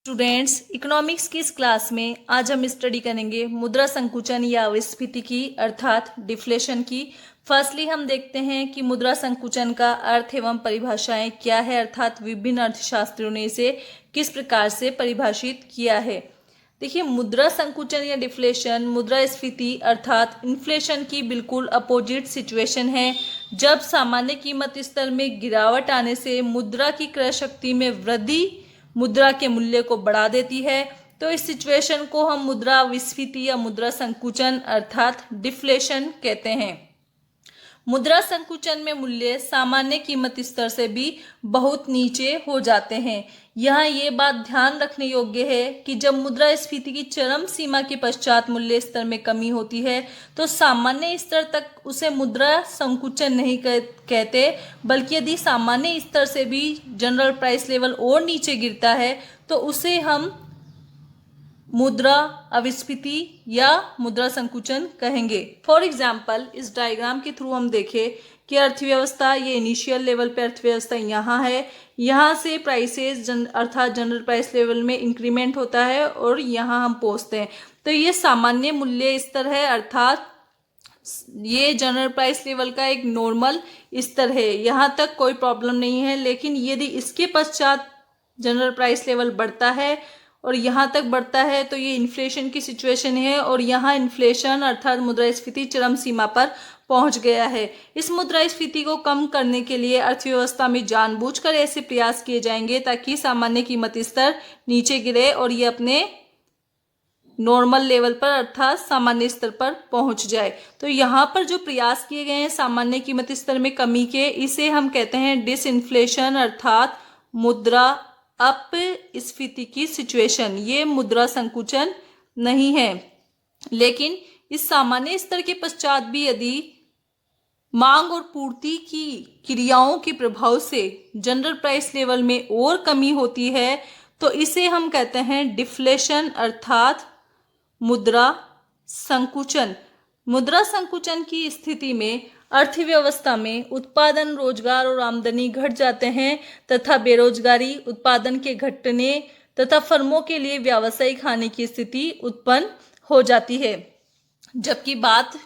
Students, economics की इस class में आज हम स्टडी करेंगे मुद्रा संकुचन या विस्फीति की अर्थात डिफ्लेशन की। फर्स्टली हम देखते हैं कि मुद्रा संकुचन का अर्थ एवं परिभाषाएं क्या है, अर्थात विभिन्न अर्थशास्त्रियों ने इसे किस प्रकार से परिभाषित किया है। देखिए, मुद्रा संकुचन या डिफ्लेशन मुद्रास्फीति अर्थात इन्फ्लेशन की बिल्कुल अपोजिट सिचुएशन है। जब सामान्य कीमत स्तर में गिरावट आने से मुद्रा की क्रय शक्ति में वृद्धि मुद्रा के मूल्य को बढ़ा देती है, तो इस सिचुएशन को हम मुद्रा विस्फीति या मुद्रा संकुचन अर्थात डिफ्लेशन कहते हैं। मुद्रा संकुचन में मूल्य सामान्य कीमत स्तर से भी बहुत नीचे हो जाते हैं। यहाँ ये बात ध्यान रखने योग्य है कि जब मुद्रास्फीति की चरम सीमा के पश्चात मूल्य स्तर में कमी होती है तो सामान्य स्तर तक उसे मुद्रा संकुचन नहीं कहते, बल्कि यदि सामान्य स्तर से भी जनरल प्राइस लेवल और नीचे गिरता है तो उसे हम मुद्रा अविस्फीति या मुद्रा संकुचन कहेंगे। फॉर एग्जाम्पल, इस डायग्राम के थ्रू हम देखें कि अर्थव्यवस्था, ये इनिशियल लेवल पे अर्थव्यवस्था यहाँ है, यहाँ से प्राइसेस अर्थात जनरल प्राइस लेवल में इंक्रीमेंट होता है और यहाँ हम पहुँचते हैं। तो ये सामान्य मूल्य स्तर है, अर्थात ये जनरल प्राइस लेवल का एक नॉर्मल स्तर है, यहाँ तक कोई प्रॉब्लम नहीं है। लेकिन यदि इसके पश्चात जनरल प्राइस लेवल बढ़ता है और यहाँ तक बढ़ता है तो ये इन्फ्लेशन की सिचुएशन है और यहाँ इन्फ्लेशन अर्थात मुद्रास्फीति चरम सीमा पर पहुंच गया है। इस मुद्रास्फीति को कम करने के लिए अर्थव्यवस्था में जानबूझकर ऐसे प्रयास किए जाएंगे ताकि सामान्य कीमत स्तर नीचे गिरे और ये अपने नॉर्मल लेवल पर अर्थात सामान्य स्तर पर पहुंच जाए। तो यहाँ पर जो प्रयास किए गए हैं सामान्य कीमत स्तर में कमी के, इसे हम कहते हैं डिसइन्फ्लेशन अर्थात मुद्रा अपस्फीति की सिचुएशन। ये मुद्रा संकुचन नहीं है। लेकिन इस सामान्य स्तर के पश्चात भी यदि मांग और पूर्ति की क्रियाओं के प्रभाव से जनरल प्राइस लेवल में और कमी होती है तो इसे हम कहते हैं डिफ्लेशन अर्थात मुद्रा संकुचन। मुद्रा संकुचन की स्थिति में अर्थव्यवस्था में उत्पादन, रोजगार और आमदनी घट जाते हैं तथा बेरोजगारी, उत्पादन के घटने तथा फर्मों के लिए व्यावसायिक हानि की स्थिति उत्पन्न हो जाती है। जबकि बात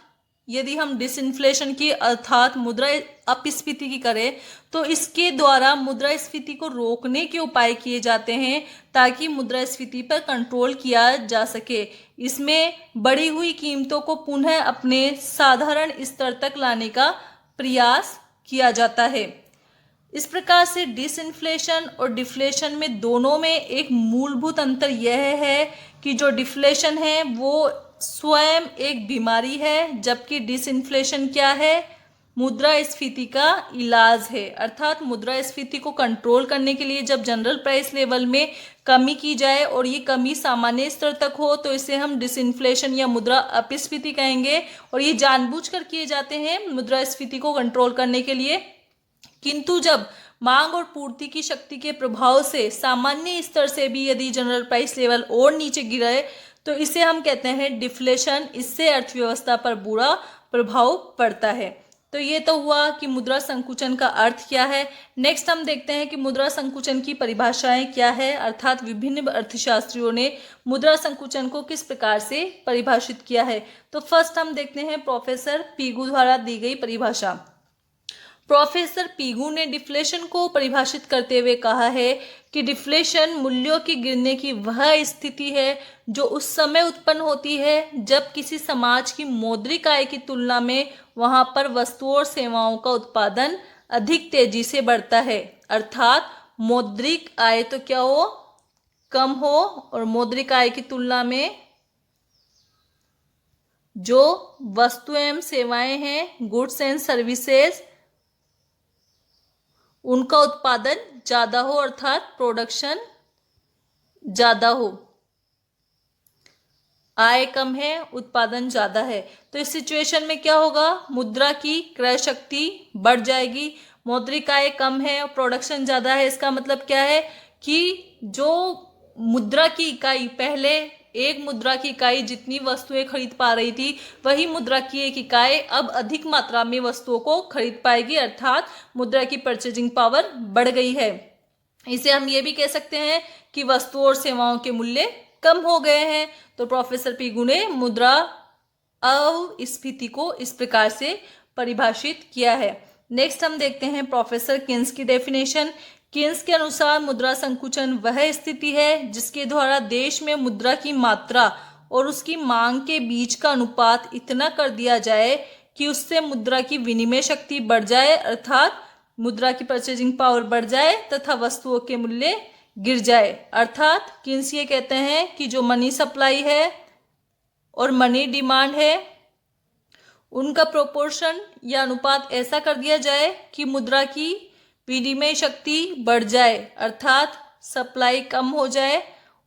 यदि हम डिसइन्फ्लेशन की अर्थात मुद्रा अपस्फीति की करें तो इसके द्वारा मुद्रास्फीति को रोकने के उपाय किए जाते हैं ताकि मुद्रास्फीति पर कंट्रोल किया जा सके। इसमें बढ़ी हुई कीमतों को पुनः अपने साधारण स्तर तक लाने का प्रयास किया जाता है। इस प्रकार से डिसइन्फ्लेशन और डिफ्लेशन में दोनों में एक मूलभूत अंतर यह है कि जो डिफ्लेशन है वो स्वयं एक बीमारी है, जबकि डिसइन्फ्लेशन क्या है, मुद्रास्फीति का इलाज है। अर्थात मुद्रास्फीति को कंट्रोल करने के लिए जब जनरल प्राइस लेवल में कमी की जाए और ये कमी सामान्य स्तर तक हो तो इसे हम डिसइन्फ्लेशन या मुद्रा अपस्फीति कहेंगे और ये जानबूझकर किए जाते हैं मुद्रास्फीति को कंट्रोल करने के लिए। किंतु जब मांग और पूर्ति की शक्ति के प्रभाव से सामान्य स्तर से भी यदि जनरल प्राइस लेवल और नीचे गिरे तो इसे हम कहते हैं डिफ्लेशन। इससे अर्थव्यवस्था पर बुरा प्रभाव पड़ता है। तो ये तो हुआ कि मुद्रा संकुचन का अर्थ क्या है। नेक्स्ट हम देखते हैं कि मुद्रा संकुचन की परिभाषाएं क्या है, अर्थात विभिन्न अर्थशास्त्रियों ने मुद्रा संकुचन को किस प्रकार से परिभाषित किया है। तो फर्स्ट हम देखते हैं प्रोफेसर पीगू द्वारा दी गई परिभाषा। प्रोफेसर पीगू ने डिफ्लेशन को परिभाषित करते हुए कहा है कि डिफ्लेशन मूल्यों के गिरने की वह स्थिति है जो उस समय उत्पन्न होती है जब किसी समाज की मौद्रिक आय की तुलना में वहां पर वस्तुओं और सेवाओं का उत्पादन अधिक तेजी से बढ़ता है। अर्थात मौद्रिक आय तो क्या हो, कम हो, और मौद्रिक आय की तुलना में जो वस्तुएं एवं सेवाएं हैं, गुड्स एंड सर्विसेज, उनका उत्पादन ज्यादा हो, अर्थात प्रोडक्शन ज्यादा हो। आय कम है, उत्पादन ज्यादा है, तो इस सिचुएशन में क्या होगा, मुद्रा की क्रय शक्ति बढ़ जाएगी। मौद्रिक आय कम है और प्रोडक्शन ज्यादा है, इसका मतलब क्या है कि जो मुद्रा की इकाई, पहले एक मुद्रा की इकाई जितनी वस्तुएं खरीद पा रही थी वही मुद्रा की एक इकाई अब अधिक मात्रा में वस्तुओं को खरीद पाएगी, अर्थात मुद्रा की परचेजिंग पावर बढ़ गई है। इसे हम ये भी कह सकते हैं कि वस्तुओं और सेवाओं के मूल्य कम हो गए हैं। तो प्रोफेसर पिगू ने मुद्रा अपस्फीति को इस प्रकार से परिभाषित किया है। नेक्स्ट हम देखते हैं प्रोफेसर किन्स की डेफिनेशन। किन्स के अनुसार मुद्रा संकुचन वह स्थिति है जिसके द्वारा देश में मुद्रा की मात्रा और उसकी मांग के बीच का अनुपात इतना कर दिया जाए कि उससे मुद्रा की विनिमय शक्ति बढ़ जाए, अर्थात मुद्रा की परचेजिंग पावर बढ़ जाए तथा वस्तुओं के मूल्य गिर जाए। अर्थात किन्स ये कहते हैं कि जो मनी सप्लाई है और मनी डिमांड है उनका प्रोपोर्शन या अनुपात ऐसा कर दिया जाए कि मुद्रा की विनिमय शक्ति बढ़ जाए, अर्थात सप्लाई कम हो जाए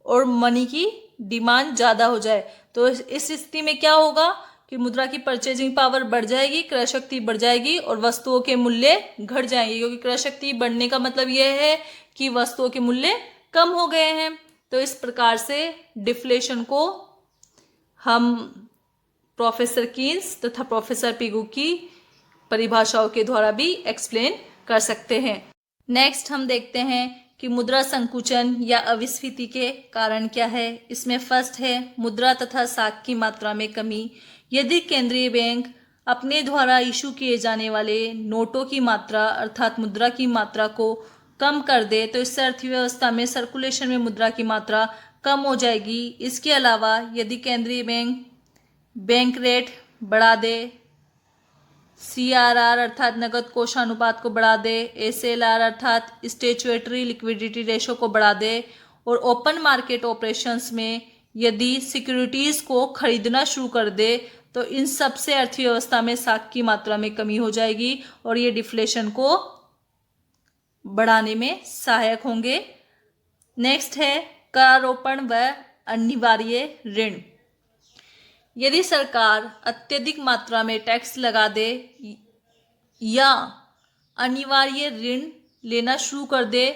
और मनी की डिमांड ज़्यादा हो जाए। तो इस स्थिति में क्या होगा कि मुद्रा की परचेजिंग पावर बढ़ जाएगी, क्रय शक्ति बढ़ जाएगी और वस्तुओं के मूल्य घट जाएंगे, क्योंकि क्रय शक्ति बढ़ने का मतलब यह है कि वस्तुओं के मूल्य कम हो गए हैं। तो इस प्रकार से डिफ्लेशन को हम प्रोफेसर किन्स तथा प्रोफेसर पिगू की परिभाषाओं के द्वारा भी एक्सप्लेन कर सकते हैं। नेक्स्ट हम देखते हैं कि मुद्रा संकुचन या अविस्फीति के कारण क्या है। इसमें फर्स्ट है मुद्रा तथा साख की मात्रा में कमी। यदि केंद्रीय बैंक अपने द्वारा इशू किए जाने वाले नोटों की मात्रा अर्थात मुद्रा की मात्रा को कम कर दे तो इससे अर्थव्यवस्था में सर्कुलेशन में मुद्रा की मात्रा कम हो जाएगी। इसके अलावा यदि केंद्रीय बैंक रेट बढ़ा दे, CRR अर्थात नगद कोषानुपात को बढ़ा दे, SLR अर्थात स्टैच्यूटरी लिक्विडिटी रेशो को बढ़ा दे और ओपन मार्केट ऑपरेशंस में यदि सिक्योरिटीज़ को खरीदना शुरू कर दे तो इन सब से अर्थव्यवस्था में साख की मात्रा में कमी हो जाएगी और ये डिफ्लेशन को बढ़ाने में सहायक होंगे। नेक्स्ट है करारोपण व अनिवार्य ऋण। यदि सरकार अत्यधिक मात्रा में टैक्स लगा दे या अनिवार्य ऋण लेना शुरू कर दे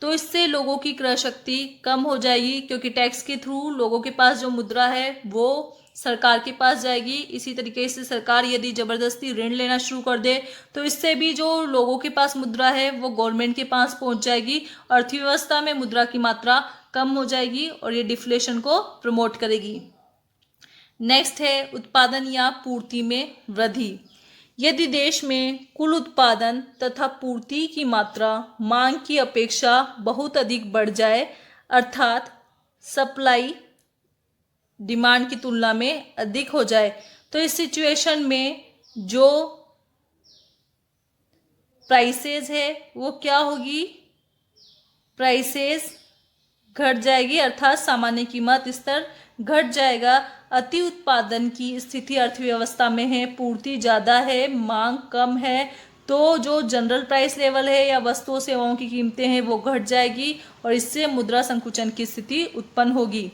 तो इससे लोगों की क्रय शक्ति कम हो जाएगी, क्योंकि टैक्स के थ्रू लोगों के पास जो मुद्रा है वो सरकार के पास जाएगी। इसी तरीके से सरकार यदि ज़बरदस्ती ऋण लेना शुरू कर दे तो इससे भी जो लोगों के पास मुद्रा है वो गवर्नमेंट के पास पहुंच जाएगी, अर्थव्यवस्था में मुद्रा की मात्रा कम हो जाएगी और ये डिफ्लेशन को प्रमोट करेगी। नेक्स्ट है उत्पादन या पूर्ति में वृद्धि। यदि देश में कुल उत्पादन तथा पूर्ति की मात्रा मांग की अपेक्षा बहुत अधिक बढ़ जाए, अर्थात सप्लाई डिमांड की तुलना में अधिक हो जाए, तो इस सिचुएशन में जो प्राइसेस है वो क्या होगी, प्राइसेस घट जाएगी, अर्थात सामान्य कीमत स्तर घट जाएगा। अति उत्पादन की स्थिति अर्थव्यवस्था में है, पूर्ति ज़्यादा है, मांग कम है, तो जो जनरल प्राइस लेवल है या वस्तुओं सेवाओं की कीमतें हैं वो घट जाएगी और इससे मुद्रा संकुचन की स्थिति उत्पन्न होगी।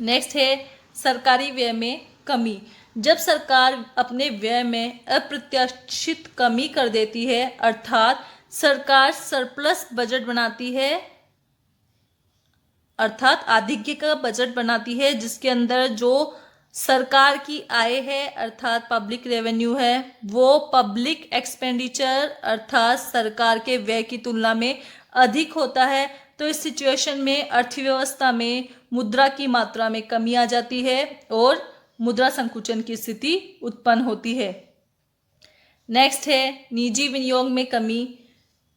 नेक्स्ट है सरकारी व्यय में कमी। जब सरकार अपने व्यय में अप्रत्याशित कमी कर देती है, अर्थात सरकार सरप्लस बजट बनाती है, अर्थात आधिक्य का बजट बनाती है जिसके अंदर जो सरकार की आय है अर्थात पब्लिक रेवेन्यू है वो पब्लिक एक्सपेंडिचर अर्थात सरकार के व्यय की तुलना में अधिक होता है, तो इस सिचुएशन में अर्थव्यवस्था में मुद्रा की मात्रा में कमी आ जाती है और मुद्रा संकुचन की स्थिति उत्पन्न होती है। नेक्स्ट है निजी विनियोग में कमी।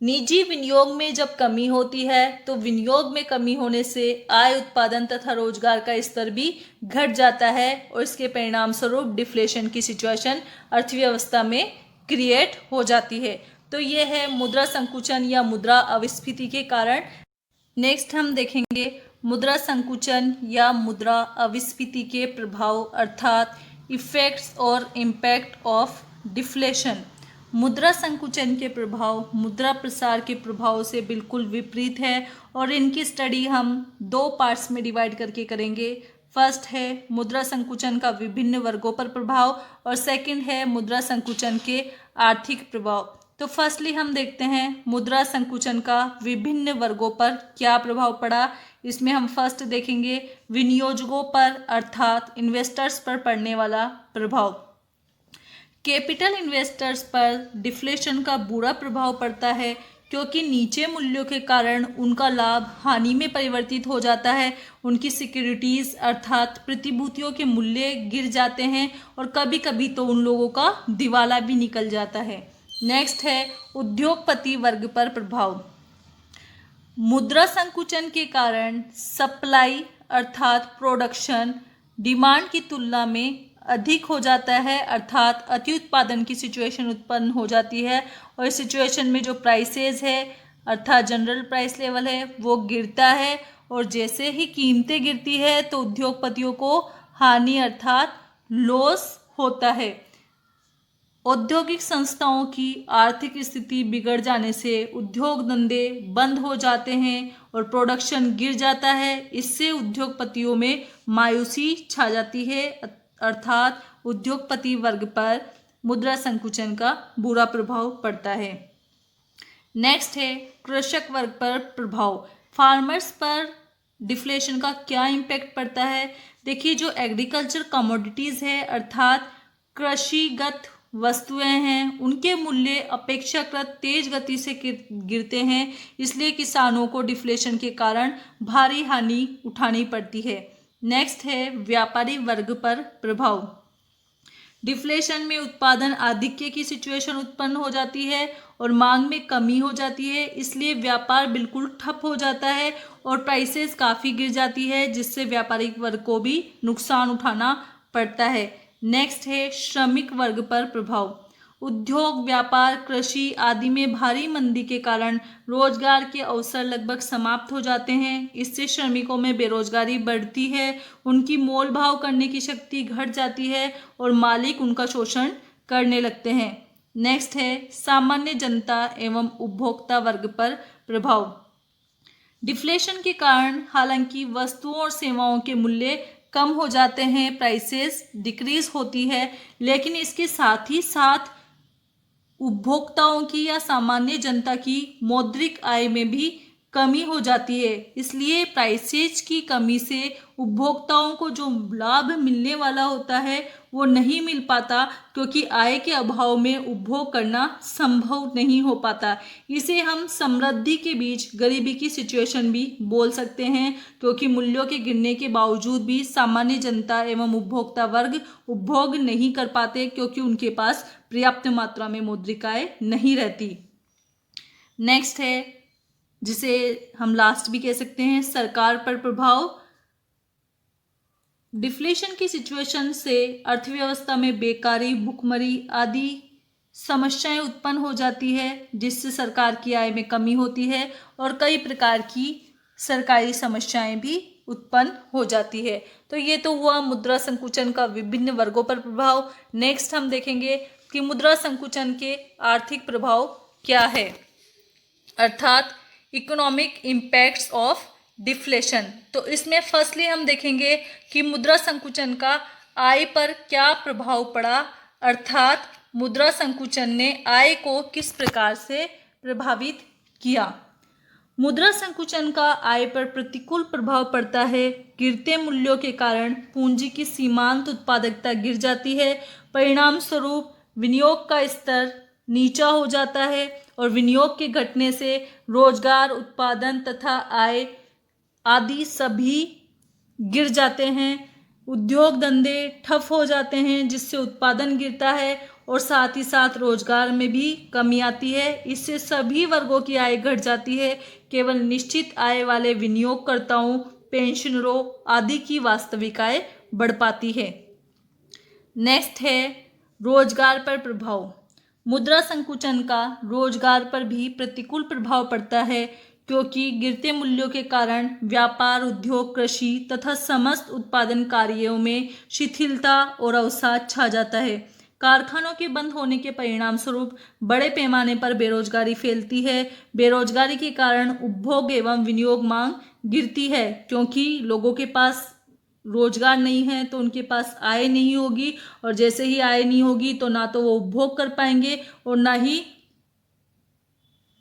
निजी विनियोग में जब कमी होती है तो विनियोग में कमी होने से आय, उत्पादन तथा रोजगार का स्तर भी घट जाता है और इसके परिणाम स्वरूप डिफ्लेशन की सिचुएशन अर्थव्यवस्था में क्रिएट हो जाती है। तो ये है मुद्रा संकुचन या मुद्रा अविस्फीति के कारण। नेक्स्ट हम देखेंगे मुद्रा संकुचन या मुद्रा अविस्फीति के प्रभाव अर्थात इफेक्ट्स और इम्पैक्ट ऑफ डिफ्लेशन। मुद्रा संकुचन के प्रभाव मुद्रा प्रसार के प्रभाव से बिल्कुल विपरीत है और इनकी स्टडी हम दो पार्ट्स में डिवाइड करके करेंगे। फर्स्ट है मुद्रा संकुचन का विभिन्न वर्गों पर प्रभाव और सेकंड है मुद्रा संकुचन के आर्थिक प्रभाव। तो फर्स्टली हम देखते हैं मुद्रा संकुचन का विभिन्न वर्गों पर क्या प्रभाव पड़ा। इसमें हम फर्स्ट देखेंगे विनियोजकों पर अर्थात इन्वेस्टर्स पर पड़ने वाला प्रभाव। कैपिटल इन्वेस्टर्स पर डिफ्लेशन का बुरा प्रभाव पड़ता है क्योंकि नीचे मूल्यों के कारण उनका लाभ हानि में परिवर्तित हो जाता है। उनकी सिक्योरिटीज़ अर्थात प्रतिभूतियों के मूल्य गिर जाते हैं और कभी कभी तो उन लोगों का दिवाला भी निकल जाता है। नेक्स्ट है उद्योगपति वर्ग पर प्रभाव। मुद्रा संकुचन के कारण सप्लाई अर्थात प्रोडक्शन डिमांड की तुलना में अधिक हो जाता है, अर्थात अति उत्पादन की सिचुएशन उत्पन्न हो जाती है और इस सिचुएशन में जो प्राइसेस है अर्थात जनरल प्राइस लेवल है वो गिरता है और जैसे ही कीमतें गिरती है तो उद्योगपतियों को हानि अर्थात लॉस होता है। औद्योगिक संस्थाओं की आर्थिक स्थिति बिगड़ जाने से उद्योग धंधे बंद हो जाते हैं और प्रोडक्शन गिर जाता है। इससे उद्योगपतियों में मायूसी छा जाती है, अर्थात उद्योगपति वर्ग पर मुद्रा संकुचन का बुरा प्रभाव पड़ता है। नेक्स्ट है कृषक वर्ग पर प्रभाव। फार्मर्स पर डिफ्लेशन का क्या इम्पैक्ट पड़ता है। देखिए, जो एग्रीकल्चर कमोडिटीज़ है अर्थात कृषिगत वस्तुएं हैं उनके मूल्य अपेक्षाकृत तेज गति से गिरते हैं, इसलिए किसानों को डिफ्लेशन के कारण भारी हानि उठानी पड़ती है। नेक्स्ट है व्यापारी वर्ग पर प्रभाव। डिफ्लेशन में उत्पादन आधिक्य की सिचुएशन उत्पन्न हो जाती है और मांग में कमी हो जाती है, इसलिए व्यापार बिल्कुल ठप हो जाता है और प्राइसेस काफ़ी गिर जाती है, जिससे व्यापारिक वर्ग को भी नुकसान उठाना पड़ता है। नेक्स्ट है श्रमिक वर्ग पर प्रभाव। उद्योग व्यापार कृषि आदि में भारी मंदी के कारण रोजगार के अवसर लगभग समाप्त हो जाते हैं। इससे श्रमिकों में बेरोजगारी बढ़ती है, उनकी मोल भाव करने की शक्ति घट जाती है और मालिक उनका शोषण करने लगते हैं। नेक्स्ट है सामान्य जनता एवं उपभोक्ता वर्ग पर प्रभाव। डिफ्लेशन के कारण हालांकि वस्तुओं और सेवाओं के मूल्य कम हो जाते हैं, प्राइसेस डिक्रीज होती है, लेकिन इसके साथ ही साथ उपभोक्ताओं की या सामान्य जनता की मौद्रिक आय में भी कमी हो जाती है। इसलिए प्राइसेज की कमी से उपभोक्ताओं को जो लाभ मिलने वाला होता है वो नहीं मिल पाता, क्योंकि आय के अभाव में उपभोग करना संभव नहीं हो पाता। इसे हम समृद्धि के बीच गरीबी की सिचुएशन भी बोल सकते हैं, क्योंकि मूल्यों के गिरने के बावजूद भी सामान्य जनता एवं उपभोक्ता वर्ग उपभोग नहीं कर पाते, क्योंकि उनके पास पर्याप्त मात्रा में मौद्रिक आय नहीं रहती। नेक्स्ट है जिसे हम लास्ट भी कह सकते हैं सरकार पर प्रभाव। डिफ्लेशन की सिचुएशन से अर्थव्यवस्था में बेकारी, भुखमरी आदि समस्याएं उत्पन्न हो जाती है, जिससे सरकार की आय में कमी होती है और कई प्रकार की सरकारी समस्याएं भी उत्पन्न हो जाती है। तो ये तो हुआ मुद्रा संकुचन का विभिन्न वर्गों पर प्रभाव। नेक्स्ट हम देखेंगे कि मुद्रा संकुचन के आर्थिक प्रभाव क्या है, अर्थात इकोनॉमिक इम्पैक्ट्स ऑफ डिफ्लेशन। तो इसमें फर्स्टली हम देखेंगे कि मुद्रा संकुचन का आय पर क्या प्रभाव पड़ा, अर्थात मुद्रा संकुचन ने आय को किस प्रकार से प्रभावित किया। मुद्रा संकुचन का आय पर प्रतिकूल प्रभाव पड़ता है। गिरते मूल्यों के कारण पूंजी की सीमांत उत्पादकता गिर जाती है, परिणाम स्वरूप विनियोग का स्तर नीचा हो जाता है और विनियोग के घटने से रोजगार, उत्पादन तथा आय आदि सभी गिर जाते हैं। उद्योग धंधे ठप हो जाते हैं, जिससे उत्पादन गिरता है और साथ ही साथ रोजगार में भी कमी आती है। इससे सभी वर्गों की आय घट जाती है, केवल निश्चित आय वाले विनियोगकर्ताओं, पेंशनरों आदि की वास्तविक आय बढ़ पाती है। नेक्स्ट है रोजगार पर प्रभाव। मुद्रा संकुचन का रोजगार पर भी प्रतिकूल प्रभाव पड़ता है, क्योंकि गिरते मूल्यों के कारण व्यापार, उद्योग, कृषि तथा समस्त उत्पादन कार्यों में शिथिलता और अवसाद छा जाता है। कारखानों के बंद होने के परिणाम स्वरूप बड़े पैमाने पर बेरोजगारी फैलती है। बेरोजगारी के कारण उपभोग एवं विनियोग मांग गिरती है, क्योंकि लोगों के पास रोजगार नहीं है तो उनके पास आय नहीं होगी, और जैसे ही आय नहीं होगी तो ना तो वो उपभोग कर पाएंगे और ना ही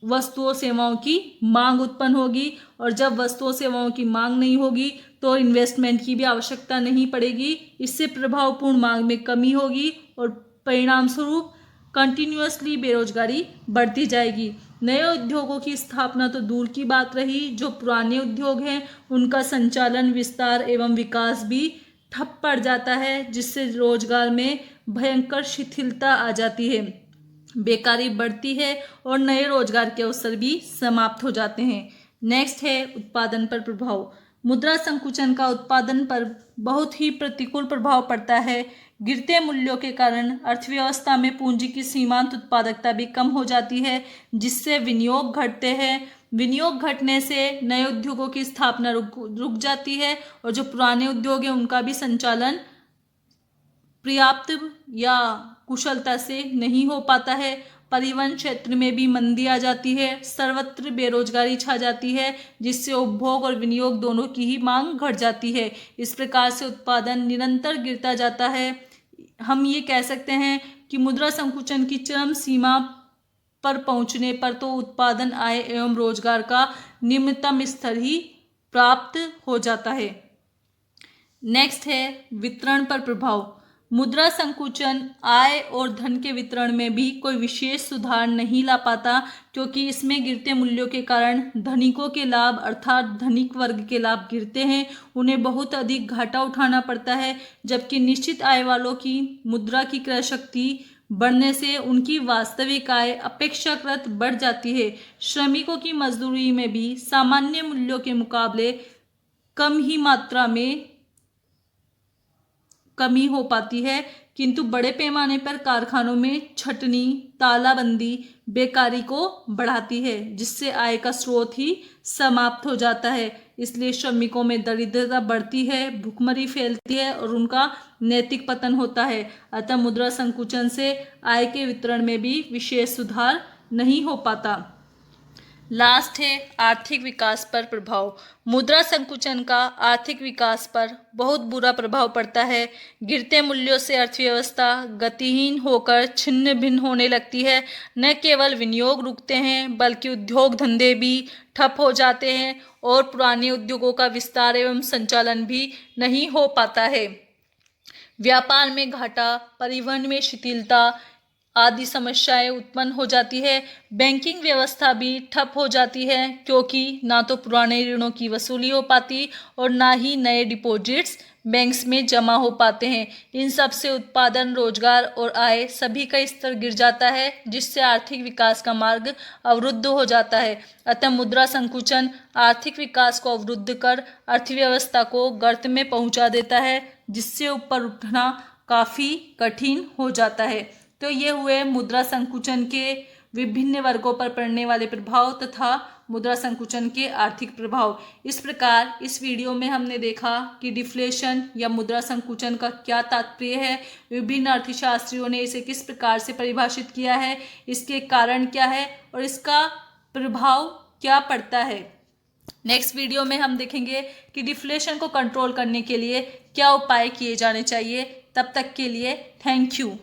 वस्तुओं सेवाओं की मांग उत्पन्न होगी। और जब वस्तुओं सेवाओं की मांग नहीं होगी तो इन्वेस्टमेंट की भी आवश्यकता नहीं पड़ेगी। इससे प्रभावपूर्ण मांग में कमी होगी और परिणाम स्वरूप कंटिन्यूअसली बेरोजगारी बढ़ती जाएगी। नए उद्योगों की स्थापना तो दूर की बात रही, जो पुराने उद्योग हैं उनका संचालन, विस्तार एवं विकास भी ठप पड़ जाता है, जिससे रोजगार में भयंकर शिथिलता आ जाती है, बेकारी बढ़ती है और नए रोजगार के अवसर भी समाप्त हो जाते हैं। नेक्स्ट है उत्पादन पर प्रभाव। मुद्रा संकुचन का उत्पादन पर बहुत ही प्रतिकूल प्रभाव पड़ता है। गिरते मूल्यों के कारण अर्थव्यवस्था में पूंजी की सीमांत उत्पादकता भी कम हो जाती है, जिससे विनियोग घटते हैं। विनियोग घटने से नए उद्योगों की स्थापना रुक जाती है और जो पुराने उद्योग हैं उनका भी संचालन पर्याप्त या कुशलता से नहीं हो पाता है। परिवहन क्षेत्र में भी मंदी आ जाती है। सर्वत्र बेरोजगारी छा जाती है, जिससे उपभोग और विनियोग दोनों की ही मांग घट जाती है। इस प्रकार से उत्पादन निरंतर गिरता जाता है। हम ये कह सकते हैं कि मुद्रा संकुचन की चरम सीमा पर पहुंचने पर तो उत्पादन, आय एवं रोजगार का निम्नतम स्तर ही प्राप्त हो जाता है। नेक्स्ट है वितरण पर प्रभाव। मुद्रा संकुचन आय और धन के वितरण में भी कोई विशेष सुधार नहीं ला पाता, क्योंकि इसमें गिरते मूल्यों के कारण धनिकों के लाभ अर्थात धनिक वर्ग के लाभ गिरते हैं, उन्हें बहुत अधिक घाटा उठाना पड़ता है, जबकि निश्चित आय वालों की मुद्रा की क्रय शक्ति बढ़ने से उनकी वास्तविक आय अपेक्षाकृत बढ़ जाती है। श्रमिकों की मजदूरी में भी सामान्य मूल्यों के मुकाबले कम ही मात्रा में कमी हो पाती है, किंतु बड़े पैमाने पर कारखानों में छटनी, तालाबंदी बेकारी को बढ़ाती है, जिससे आय का स्रोत ही समाप्त हो जाता है। इसलिए श्रमिकों में दरिद्रता बढ़ती है, भुखमरी फैलती है और उनका नैतिक पतन होता है। अतः मुद्रा संकुचन से आय के वितरण में भी विशेष सुधार नहीं हो पाता। लास्ट है आर्थिक विकास पर प्रभाव। मुद्रा संकुचन का आर्थिक विकास पर बहुत बुरा प्रभाव पड़ता है। गिरते मूल्यों से अर्थव्यवस्था गतिहीन होकर छिन्न भिन्न होने लगती है। न केवल विनियोग रुकते हैं, बल्कि उद्योग धंधे भी ठप हो जाते हैं और पुराने उद्योगों का विस्तार एवं संचालन भी नहीं हो पाता है। व्यापार में घाटा, परिवहन में शिथिलता आदि समस्याएं उत्पन्न हो जाती है। बैंकिंग व्यवस्था भी ठप हो जाती है, क्योंकि ना तो पुराने ऋणों की वसूली हो पाती और ना ही नए डिपॉजिट्स बैंक्स में जमा हो पाते हैं। इन सब से उत्पादन, रोजगार और आय सभी का स्तर गिर जाता है, जिससे आर्थिक विकास का मार्ग अवरुद्ध हो जाता है। अतः मुद्रा संकुचन आर्थिक विकास को अवरुद्ध कर अर्थव्यवस्था को गर्त में पहुंचा देता है, जिससे ऊपर उठना काफ़ी कठिन हो जाता है। तो ये हुए मुद्रा संकुचन के विभिन्न वर्गों पर पड़ने वाले प्रभाव तथा मुद्रा संकुचन के आर्थिक प्रभाव। इस प्रकार इस वीडियो में हमने देखा कि डिफ्लेशन या मुद्रा संकुचन का क्या तात्पर्य है, विभिन्न अर्थशास्त्रियों ने इसे किस प्रकार से परिभाषित किया है, इसके कारण क्या है और इसका प्रभाव क्या पड़ता है। नेक्स्ट वीडियो में हम देखेंगे कि डिफ्लेशन को कंट्रोल करने के लिए क्या उपाय किए जाने चाहिए। तब तक के लिए थैंक यू।